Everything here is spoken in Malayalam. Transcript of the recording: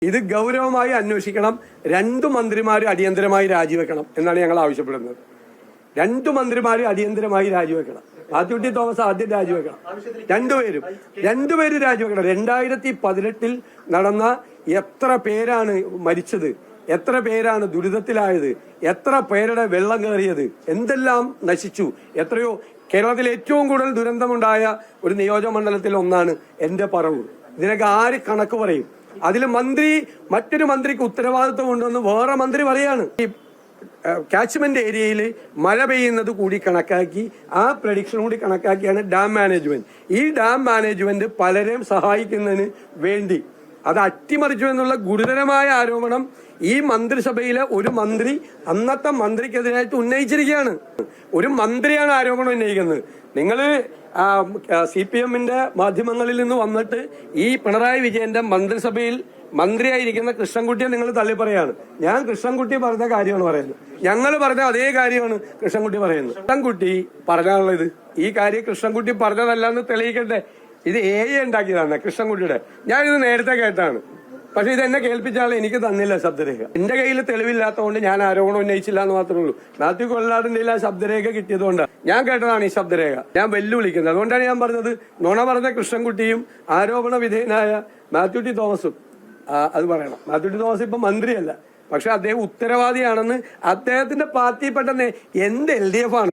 ഇത് ഗൗരവമായി അന്വേഷിക്കണം. 2 മന്ത്രിമാർ അടിയന്തരമായി രാജിവെക്കണം എന്നാണ് ഞങ്ങൾ ആവശ്യപ്പെടുന്നത്. 2 മന്ത്രിമാർ അടിയന്തരമായി രാജിവെക്കണം. മാത്യു തോമസ് ആദ്യം രാജിവെക്കണം. രണ്ടുപേരും രാജിവെക്കണം. 2018 നടന്ന എത്ര പേരാണ് മരിച്ചത്, എത്ര പേരാണ് ദുരിതത്തിലായത്, എത്ര പേരുടെ വെള്ളം കയറിയത്, എന്തെല്ലാം നശിച്ചു, എത്രയോ. കേരളത്തിൽ ഏറ്റവും കൂടുതൽ ദുരന്തമുണ്ടായ ഒരു നിയോജകമണ്ഡലത്തിൽ ഒന്നാണ് എന്റെ പറവൂർ. ഇതിനൊക്കെ ആര് കണക്ക് പറയും? അതിൽ മറ്റൊരു മന്ത്രിക്ക് ഉത്തരവാദിത്വം ഉണ്ടെന്ന് വേറെ മന്ത്രി പറയാണ്. ഈ കാച്ച്മെന്റ് ഏരിയയിൽ മഴ പെയ്യുന്നത് കൂടി കണക്കാക്കി ആ പ്രഡിക്ഷൻ കൂടി കണക്കാക്കിയാണ് ഡാം മാനേജ്മെന്റ്. ഈ ഡാം മാനേജ്മെന്റ് പലരെയും സഹായിക്കുന്നതിന് വേണ്ടി അത് അട്ടിമറിച്ചു എന്നുള്ള ഗുരുതരമായ ആരോപണം ഈ മന്ത്രിസഭയിലെ ഒരു മന്ത്രി അന്നത്തെ മന്ത്രിക്കെതിരായിട്ട് ഉന്നയിച്ചിരിക്കുകയാണ്. ഒരു മന്ത്രിയാണ് ആരോപണം ഉന്നയിക്കുന്നത്. നിങ്ങള് CPM-ന്റെ മാധ്യമങ്ങളിൽ നിന്ന് വന്നിട്ട് ഈ പിണറായി വിജയന്റെ മന്ത്രിസഭയിൽ മന്ത്രിയായിരിക്കുന്ന കൃഷ്ണൻകുട്ടിയെ നിങ്ങൾ തള്ളിപ്പറയാണ്. ഞാൻ കൃഷ്ണൻകുട്ടി പറഞ്ഞ കാര്യമാണ് പറയുന്നത്. ഞങ്ങൾ പറഞ്ഞ അതേ കാര്യമാണ് കൃഷ്ണൻകുട്ടി പറയുന്നത്. കൃഷ്ണൻകുട്ടി പറഞ്ഞാണുള്ളത്. ഈ കാര്യം കൃഷ്ണൻകുട്ടി പറഞ്ഞതല്ല എന്ന് തെളിയിക്കട്ടെ. ഇത് ഉണ്ടാക്കിയതാണ് കൃഷ്ണൻകുട്ടിയുടെ. ഞാനിത് നേരത്തെ കേട്ടാണ്. പക്ഷെ ഇത് എന്നെ കേൾപ്പിച്ച ആളെ എനിക്ക് തന്നില്ല ശബ്ദരേഖ. എന്റെ കയ്യിൽ തെളിവില്ലാത്തതുകൊണ്ട് ഞാൻ ആരോപണം ഉന്നയിച്ചില്ല എന്ന് മാത്രമേ ഉള്ളൂ. മാത്യു കൊള്ളാടിന്റെ ആ ശബ്ദരേഖ കിട്ടിയതുകൊണ്ട് ഞാൻ കേട്ടതാണ് ഈ ശബ്ദരേഖ. ഞാൻ വെല്ലുവിളിക്കുന്നത്. അതുകൊണ്ടാണ് ഞാൻ പറഞ്ഞത് നുണ പറഞ്ഞ കൃഷ്ണൻകുട്ടിയും ആരോപണ വിധേയനായ മാത്യു തോമസും അത് പറയണം. മാത്യു തോമസ് ഇപ്പൊ മന്ത്രിയല്ല, പക്ഷെ അദ്ദേഹം ഉത്തരവാദിയാണെന്ന് അദ്ദേഹത്തിന്റെ പാർട്ടിപ്പെട്ട എന്ത് LDF ആണ്.